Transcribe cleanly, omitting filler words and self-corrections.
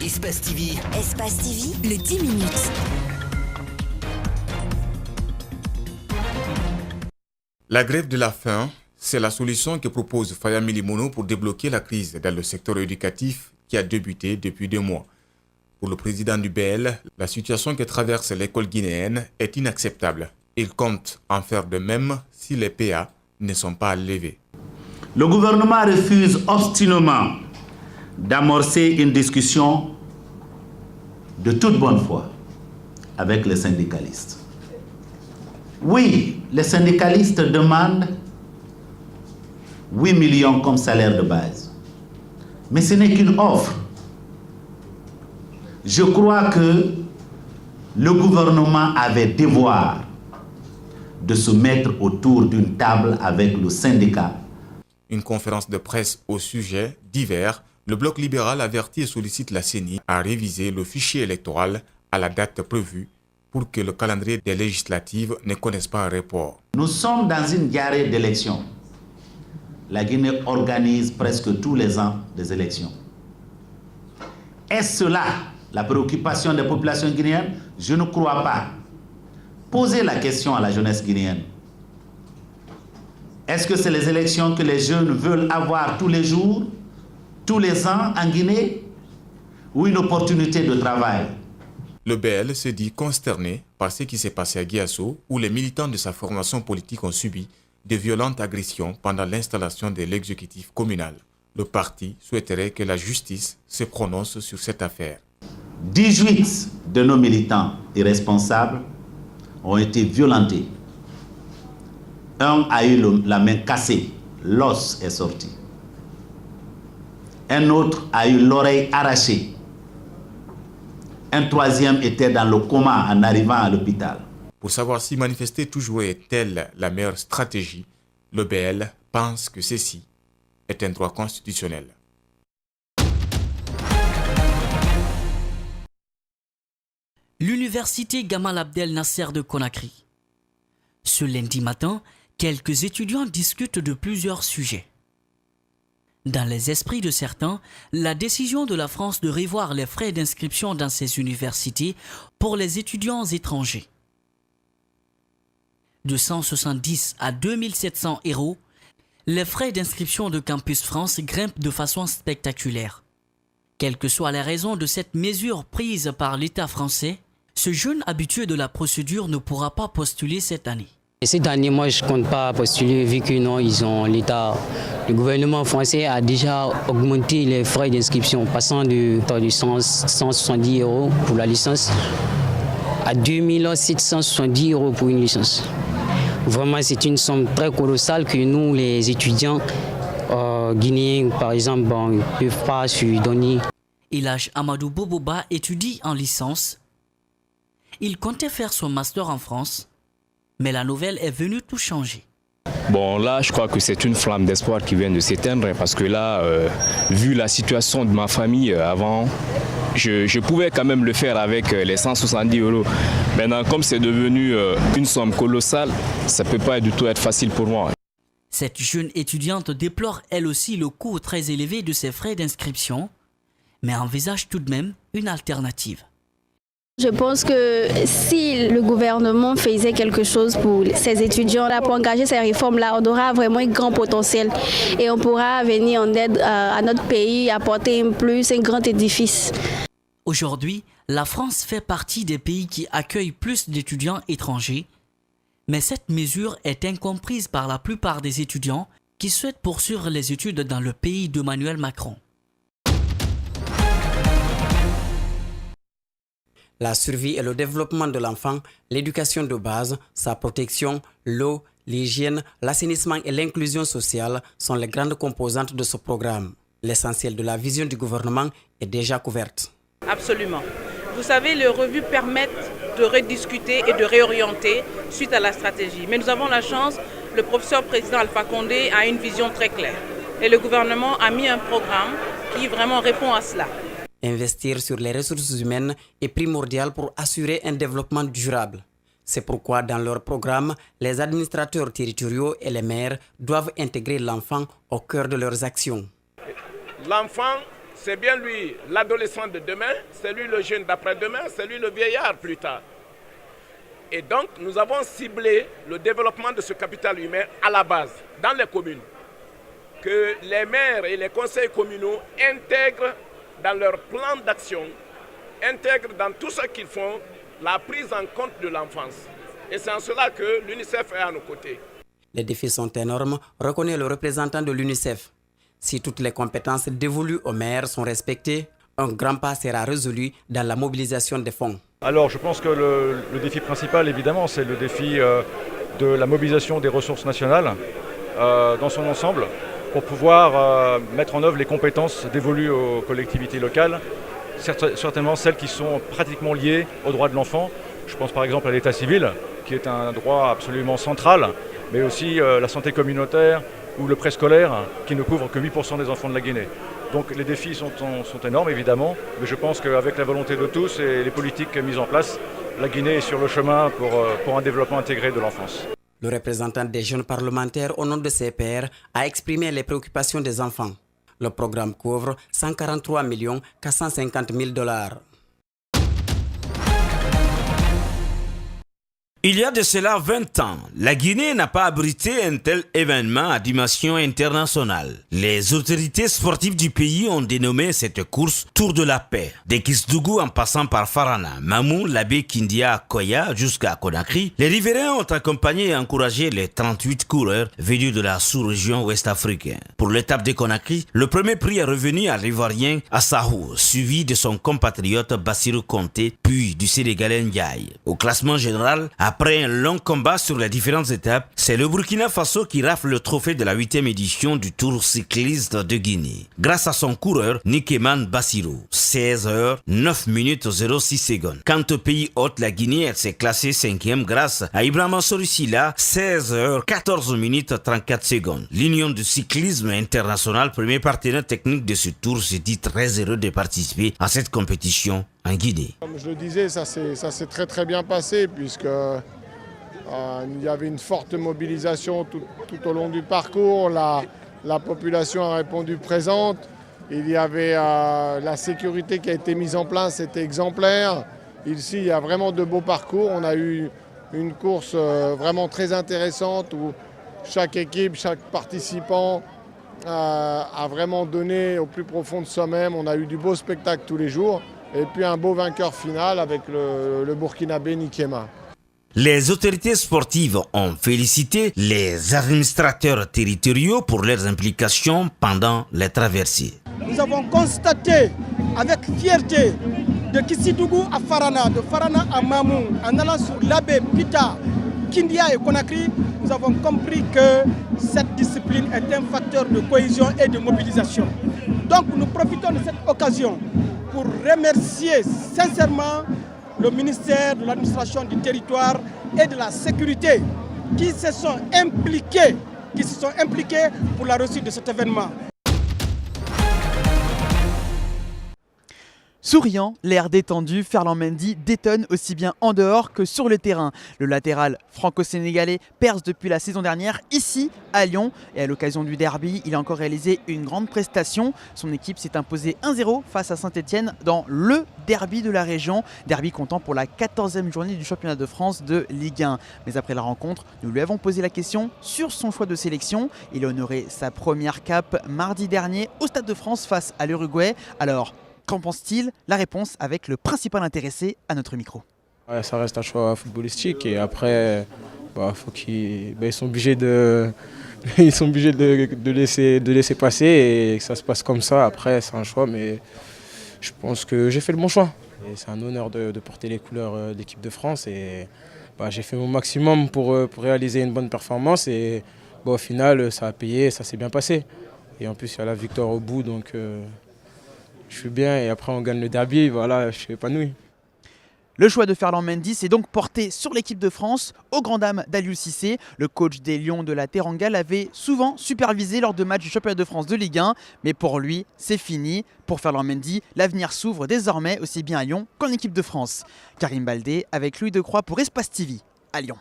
Espace TV. Espace TV, le 10 minutes. La grève de la faim, c'est la solution que propose Fayami Limono pour débloquer la crise dans le secteur éducatif qui a débuté depuis 2 mois. Pour le président du BL, la situation que traverse l'école guinéenne est inacceptable. Il compte en faire de même si les PA ne sont pas levés. Le gouvernement refuse obstinément d'amorcer une discussion de toute bonne foi avec les syndicalistes. Oui, les syndicalistes demandent 8 millions comme salaire de base. Mais ce n'est qu'une offre. Je crois que le gouvernement avait devoir de se mettre autour d'une table avec le syndicat. Une conférence de presse au sujet divers, le bloc libéral avertit et sollicite la CENI à réviser le fichier électoral à la date prévue pour que le calendrier des législatives ne connaisse pas un report. Nous sommes dans une diarrhée d'élections. La Guinée organise presque tous les ans des élections. Est-ce cela la préoccupation des populations guinéennes? Je ne crois pas. Posez la question à la jeunesse guinéenne. Est-ce que c'est les élections que les jeunes veulent avoir tous les jours, tous les ans en Guinée, ou une opportunité de travail? Le BL se dit consterné par ce qui s'est passé à Guiasso, où les militants de sa formation politique ont subi de violentes agressions pendant l'installation de l'exécutif communal. Le parti souhaiterait que la justice se prononce sur cette affaire. 18 de nos militants irresponsables ont été violentés. Un a eu la main cassée, l'os est sorti. Un autre a eu l'oreille arrachée. Un troisième était dans le coma en arrivant à l'hôpital. Pour savoir si manifester toujours est-elle la meilleure stratégie, le BL pense que ceci est un droit constitutionnel. L'université Gamal Abdel Nasser de Conakry. Ce lundi matin, quelques étudiants discutent de plusieurs sujets. Dans les esprits de certains, la décision de la France de revoir les frais d'inscription dans ces universités pour les étudiants étrangers. De 170 à 2700 €, les frais d'inscription de Campus France grimpent de façon spectaculaire. Quelles que soient les raisons de cette mesure prise par l'État français, ce jeune habitué de la procédure ne pourra pas postuler cette année. Et cette année, moi, je ne compte pas postuler vu que non, le gouvernement français a déjà augmenté les frais d'inscription, passant de 170 € pour la licence à 2770 € pour une licence. Vraiment, c'est une somme très colossale que nous, les étudiants guinéens, par exemple, ne peuvent pas se donner. Elhaj Amadou Boboba étudie en licence. Il comptait faire son master en France, mais la nouvelle est venue tout changer. Bon, là, je crois que c'est une flamme d'espoir qui vient de s'éteindre parce que là, vu la situation de ma famille avant, je pouvais quand même le faire avec les 170 €. Maintenant, comme c'est devenu une somme colossale, ça ne peut pas du tout être facile pour moi. Cette jeune étudiante déplore elle aussi le coût très élevé de ses frais d'inscription, mais envisage tout de même une alternative. Je pense que si le gouvernement faisait quelque chose pour ces étudiants-là, pour engager ces réformes-là, on aura vraiment un grand potentiel et on pourra venir en aide à notre pays, apporter un grand édifice. Aujourd'hui, la France fait partie des pays qui accueillent plus d'étudiants étrangers, mais cette mesure est incomprise par la plupart des étudiants qui souhaitent poursuivre les études dans le pays d'Emmanuel Macron. La survie et le développement de l'enfant, l'éducation de base, sa protection, l'eau, l'hygiène, l'assainissement et l'inclusion sociale sont les grandes composantes de ce programme. L'essentiel de la vision du gouvernement est déjà couverte. Absolument. Vous savez, les revues permettent de rediscuter et de réorienter suite à la stratégie. Mais nous avons la chance, le professeur président Alpha Condé a une vision très claire. Et le gouvernement a mis un programme qui vraiment répond à cela. Investir sur les ressources humaines est primordial pour assurer un développement durable. C'est pourquoi dans leur programme, les administrateurs territoriaux et les maires doivent intégrer l'enfant au cœur de leurs actions. L'enfant c'est bien lui l'adolescent de demain, c'est lui le jeune d'après-demain, c'est lui le vieillard plus tard. Et donc, nous avons ciblé le développement de ce capital humain à la base, dans les communes. Que les maires et les conseils communaux intègrent dans leur plan d'action, intègrent dans tout ce qu'ils font, la prise en compte de l'enfance. Et c'est en cela que l'UNICEF est à nos côtés. Les défis sont énormes, reconnaît le représentant de l'UNICEF. Si toutes les compétences dévolues aux maires sont respectées, un grand pas sera résolu dans la mobilisation des fonds. Alors je pense que le défi principal, évidemment, c'est le défi de la mobilisation des ressources nationales dans son ensemble pour pouvoir mettre en œuvre les compétences dévolues aux collectivités locales, certainement celles qui sont pratiquement liées aux droits de l'enfant. Je pense par exemple à l'état civil, qui est un droit absolument central, mais aussi la santé communautaire ou le préscolaire, qui ne couvre que 8% des enfants de la Guinée. Donc les défis sont énormes évidemment, mais je pense qu'avec la volonté de tous et les politiques mises en place, la Guinée est sur le chemin pour un développement intégré de l'enfance. Le représentant des jeunes parlementaires au nom de ses pairs a exprimé les préoccupations des enfants. Le programme couvre 143 450 000 $. Il y a de cela 20 ans, la Guinée n'a pas abrité un tel événement à dimension internationale. Les autorités sportives du pays ont dénommé cette course Tour de la paix. De Kisdougou en passant par Farana, Mamou, Labé, Kindia, Koya jusqu'à Conakry, les riverains ont accompagné et encouragé les 38 coureurs venus de la sous-région ouest-africaine. Pour l'étape de Conakry, le premier prix est revenu à l'Ivoirien Assahou, suivi de son compatriote Bassirou Conté, puis du Sénégalais Ndiaye. Au classement général, après un long combat sur les différentes étapes, c'est le Burkina Faso qui rafle le trophée de la 8e édition du Tour cycliste de Guinée. Grâce à son coureur, Nikeman Bassirou, 16 h 9 minutes 06 secondes. Quant au pays hôte, la Guinée, elle s'est classée 5e grâce à Ibrahima Sorissila, 16 h 14 minutes 34 secondes. L'Union du cyclisme international, premier partenaire technique de ce tour, se dit très heureux de participer à cette compétition en Guinée. Comme je le disais, ça s'est très bien passé puisque il y avait une forte mobilisation tout au long du parcours. La population a répondu présente. Il y avait la sécurité qui a été mise en place, c'était exemplaire. Ici, il y a vraiment de beaux parcours. On a eu une course vraiment très intéressante où chaque équipe, chaque participant a vraiment donné au plus profond de soi-même. On a eu du beau spectacle tous les jours. Et puis un beau vainqueur final avec le Burkinabé Nikema. Les autorités sportives ont félicité les administrateurs territoriaux pour leurs implications pendant les traversées. Nous avons constaté avec fierté de Kisdougou à Farana, de Farana à Mamou, en allant sur Labé, Pita, Kindia et Conakry, nous avons compris que cette discipline est un facteur de cohésion et de mobilisation. Donc nous profitons de cette occasion pour remercier sincèrement le ministère de l'administration du territoire et de la sécurité qui se sont impliqués pour la réussite de cet événement. Souriant, l'air détendu, Ferland Mendy détonne aussi bien en dehors que sur le terrain. Le latéral franco-sénégalais perce depuis la saison dernière ici à Lyon et à l'occasion du derby, il a encore réalisé une grande prestation. Son équipe s'est imposée 1-0 face à Saint-Etienne dans le derby de la région, derby comptant pour la 14e journée du championnat de France de Ligue 1. Mais après la rencontre, nous lui avons posé la question sur son choix de sélection. Il a honoré sa première cape mardi dernier au Stade de France face à l'Uruguay. Alors, qu'en pense-t-il? La réponse avec le principal intéressé à notre micro. Ouais, ça reste un choix footballistique et après, faut ils sont obligés de laisser passer et que ça se passe comme ça. Après, c'est un choix, mais je pense que j'ai fait le bon choix. C'est un honneur de porter les couleurs de l'équipe de France et j'ai fait mon maximum pour réaliser une bonne performance et au final, ça a payé, ça s'est bien passé. Et en plus, il y a la victoire au bout, donc je suis bien et après on gagne le derby, voilà, je suis épanoui. Le choix de Ferland Mendy s'est donc porté sur l'équipe de France, aux grandes dames d'Aliou Cissé. Le coach des Lions de la Teranga l'avait souvent supervisé lors de matchs du championnat de France de Ligue 1. Mais pour lui, c'est fini. Pour Ferland Mendy, l'avenir s'ouvre désormais aussi bien à Lyon qu'en équipe de France. Karim Baldé avec Louis Decroix pour Espace TV à Lyon.